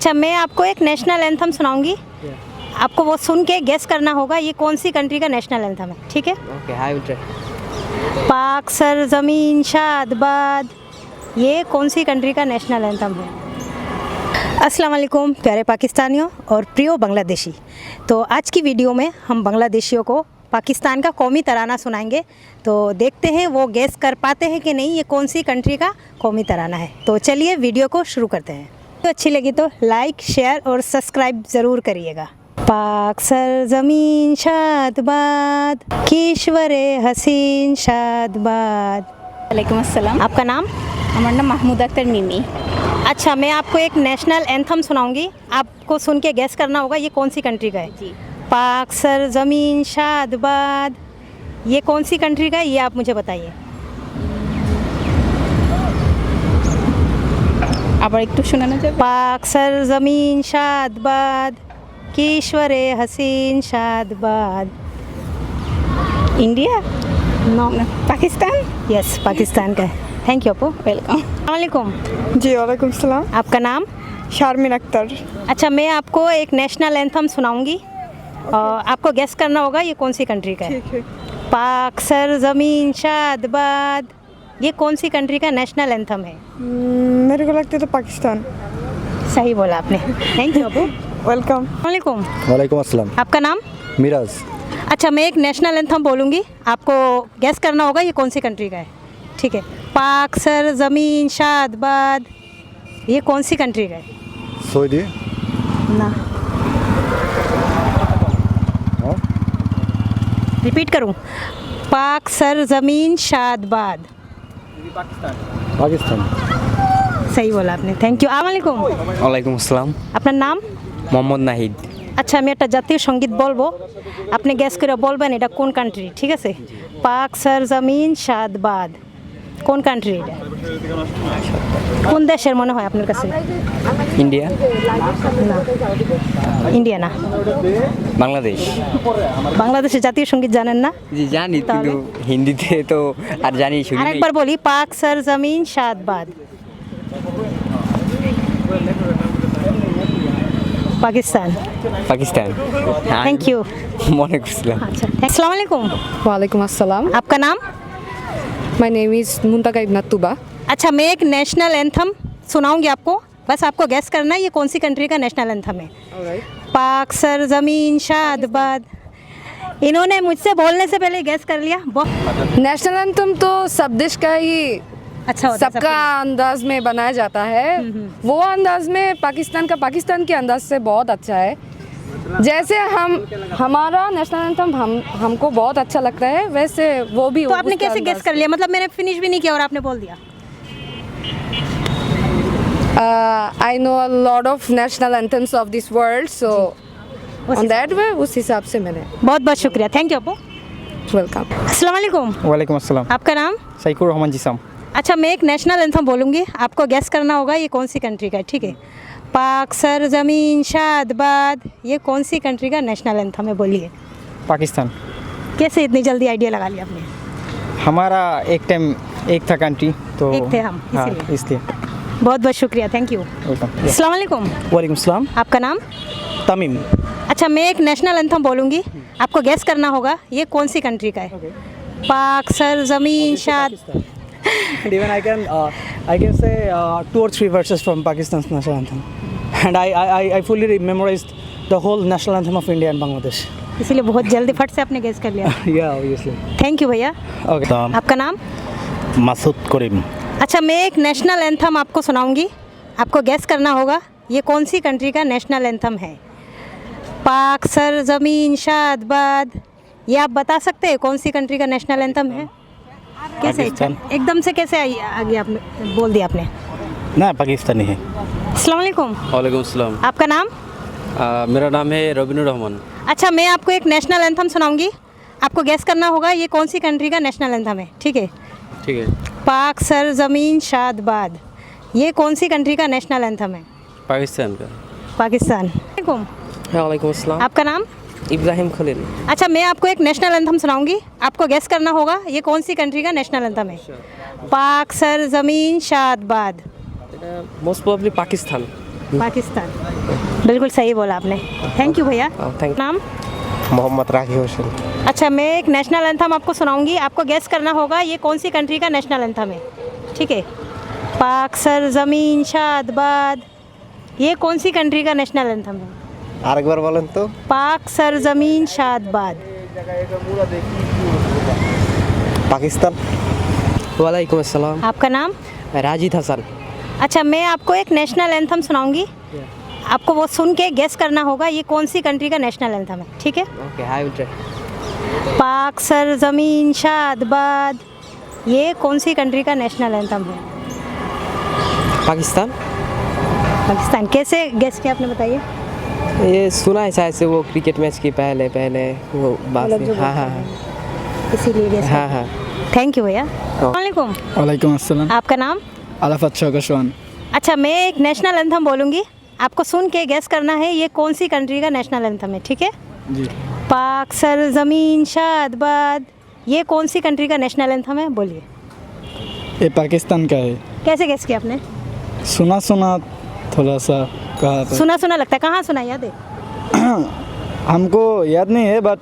अच्छा, मैं आपको एक नेशनल एंथम सुनाऊंगी। आपको वो सुन के गेस करना होगा ये कौन सी कंट्री का नेशनल एंथम है, ठीक है? Okay, I will try. पाक सर ज़मीन शादबाद, ये कौन सी कंट्री का नेशनल एंथम है? अस्सलाम वालेकुम प्यारे पाकिस्तानियों और प्रियो बांग्लादेशी। तो आज की वीडियो में हम बांग्लादेशियों को पाकिस्तान का कौमी तराना सुनाएंगे। तो देखते हैं वो गेस कर पाते हैं कि नहीं ये कौन सी कंट्री का कौमी तराना है। तो चलिए वीडियो को शुरू करते हैं। तो अच्छी लगी तो लाइक, शेयर और सब्सक्राइब ज़रूर करिएगा। पाक सर ज़मीन शादबाद, किश्वरे हसीन शादबाद। वालेकुम अस्सलाम। आपका नाम? हमारा नाम महमूद अख्तर मिमी। अच्छा, मैं आपको एक नेशनल एंथम सुनाऊंगी। आपको सुन के गेस करना होगा ये कौन सी कंट्री का है। जी। पाक सर ज़मीन शादबाद, ये कौन सी कंट्री का है ये आप मुझे बताइए। আবার একটু শোনানো যাবে? पाक सर ज़मीन शादबाद, किश्वरे हसीन शादबाद। इंडिया? नो, ना, पाकिस्तान? यस पाकिस्तान का है। थैंक यू अपू। वेलकम। अस्सलामुअलैकुम। जी वालेकुम सलाम। आपका नाम? शारमिन अख्तर। अच्छा, मैं आपको एक नेशनल एंथम सुनाऊंगी और आपको गेस करना होगा ये कौन सी कंट्री का है। ठीक है। पाक सर ज़मीन शादबाद, ये कौन सी कंट्री का नेशनल एंथम है? मेरे को लगता है तो पाकिस्तान। सही बोला आपने। थैंक यू अपू। वेलकम। वालेकुम। वालेकुम अस्सलाम। आपका नाम? मिराज। अच्छा, मैं एक नेशनल एंथम बोलूँगी, आपको गेस करना होगा ये कौन सी कंट्री का है, ठीक है? पाक सर ज़मीन शादबाद, ये कौन सी कंट्री का है? सऊदी। ना। हाँ? रिपीट करूँ? पाक सर ज़मीन शादबाद। पाकिस्तान। सही बोला आपने। Thank you. वालेकुम। ওয়ালাইকুম আসসালাম। আপনার নাম? মোহাম্মদ নাহিদ। আচ্ছা, আমি একটা জাতীয় সঙ্গীত বলবো, আপনি গ্যাস করে বলবেন এটা কোন কান্ট্রি, ঠিক আছে? পাক সর জমিন শাদবাদ, কোন কান্ট্রি এটা? কোন দেশের মনে হয় আপনার কাছে? ইন্ডিয়া? না, ইন্ডিয়া না। বাংলাদেশ? বাংলাদেশের জাতীয় সঙ্গীত জানেন না? জি জানি, তাহলে? কিন্তু হিন্দিতে তো আর জানি শুনি নাই। আরেকবার বলি, পাক সর জমিন শাদবাদ, পাকিস্তান। পাকিস্তান। Thank you. মনে করছিলাম। अच्छा, अस्सलाम वालेकुम। वालेकुम अस्सलाम। आपका नाम? My name is Muntaka Ibnat Tuba. अच्छा, मैं एक नेशनल एंथम सुनाऊंगी आपको, बस आपको गेस करना है ये कौन सी कंट्री का नेशनल एंथम है। पाक सर ज़मीन शादबाद। इन्होंने मुझसे बोलने से पहले गेस कर लिया। बहुत नेशनल एंथम तो सब देश का ही अच्छा होता है सबका अंदाज में बनाया जाता है। वो अंदाज में पाकिस्तान का पाकिस्तान के अंदाज से बहुत अच्छा है। जैसे हमारा नेशनल एंथम हमको बहुत अच्छा लगता है, वैसे वो भी। तो आपने कैसे गेस कर लिया? मतलब मैंने फिनिश भी नहीं किया और आपने बोल दिया। I know a lot of national anthems of this world, so on that way उस हिसाब से मैंने। बहुत बहुत शुक्रिया। थैंक यू अपू। वेलकम। अस्सलाम वालेकुम। वालेकुम अस्सलाम। आपका नाम? साइकुर रहमान जिसम। अच्छा, मैं एक नेशनल एंथम बोलूँगी, आपको गेस करना होगा ये कौन सी कंट्री का है, ठीक है? पाक सर ज़मीन शादबाद, ये कौन सी कंट्री का नेशनल एंथम है, बोलिए। पाकिस्तान। कैसे इतनी जल्दी आइडिया लगा लिया आपने? हमारा एक टाइम एक था कंट्री, तो एक थे हम, हाँ इसीलिए। इसलिए। बहुत बहुत शुक्रिया। Thank you. वेलकम। अस्सलाम वालेकुम। वालेकुम सलाम। आपका नाम? तमीम। अच्छा, मैं एक नेशनल एंथम बोलूँगी, आपको गेस करना होगा ये कौन सी कंट्री का है। पाक सर ज़मीन शाद। Even I can say 2 or 3 verses from Pakistan's national anthem, and I fully memorized the whole national anthem of India and Bangladesh. इसीलिए बहुत जल्दी फट से आपने गेस कर लिया। Yeah, obviously. थैंक यू भैया। Okay. आपका नाम? मासूद करीम। अच्छा, मैं एक नेशनल एंथम आपको सुनाऊंगी, आपको गेस करना होगा ये कौन सी कंट्री का नेशनल एंथम है। पाक सर ज़मीन शादबाद, ये आप बता सकते हैं कौन सी कंट्री का नेशनल एंथम है? कैसे पाकिस्तान। एकदम से कैसे आ गया आपने, बोल दिया आपने? ना पाकिस्तानी है। अस्सलाम वालेकुम। वालेकुम अस्सलाम। आपका नाम? मेरा नाम है रबीनुर रहमान। अच्छा, मैं आपको एक नेशनल एंथम सुनाऊंगी, आपको गेस करना होगा ये कौन सी कंट्री का नेशनल एंथम है, ठीक है? ठीक है। पाक सर ज़मीन शादबाद, ये कौन सी कंट्री का नेशनल एंथम है? पाकिस्तान का। पाकिस्तान। वालेकुम। वालेकुम अस्सलाम। आपका नाम? इब्राहिम खलील। अच्छा, मैं आपको एक नेशनल एंथम सुनाऊंगी, आपको गेस करना होगा ये कौन सी कंट्री का नेशनल एंथम है। पाक सर ज़मीन शादबाद। Most probably Pakistan. पाकिस्तान। बिल्कुल सही बोला आपने। थैंक यू भैया। थैंक नाम? मोहम्मद राखी हुसैन। अच्छा, मैं एक नेशनल एंथम आपको सुनाऊंगी, आपको गेस करना होगा ये कौन सी कंट्री का नेशनल एंथम है। ठीक है? पाक सर ज़मीन शाद बाद, ये कौन सी कंट्री का नेशनल एंथम है? আরেকবার বলেন তো। पाक सर ज़मीन शाद बाद। পাকিস্তান। वालेकुम अस्सलाम। आपका नाम? राजिद हसन। अच्छा, मैं आपको एक नेशनल एंथम सुनाऊंगी, आपको वो सुन के गेस करना होगा ये कौन सी कंट्री का नेशनल एंथम है। ठीक है? Okay, I will try. पाक सर ज़मीन शाद बाद, ये कौन सी कंट्री का नेशनल एंथम है? पाकिस्तान। पाकिस्तान। कैसे गेस किया आपने, बताइए। ये सुना है शायद से वो क्रिकेट मैच के पहले पहले वो बात लोग जो हाँ हाँ बोलते इसीलिए गेस हाँ हाँ। थैंक यू भैया। वालेकुम। वालेकुम अस्सलाम। आपका नाम? अलाफत शौकशवान। अच्छा, मैं एक नेशनल एंथम बोलूँगी, आपको सुन के गेस करना है ये कौन सी कंट्री का नेशनल एंथम है। ठीक है? जी। पाक सर ज़मीन शाद बाद, ये कौन सी कंट्री का नेशनल एंथम है, बोलिए। ये पाकिस्तान का है। कैसे गेस किया आपने? सुना सुना थोड़ा सा कहा था। सुना सुना लगता है, कहाँ सुना, याद है? हमको याद नहीं है बट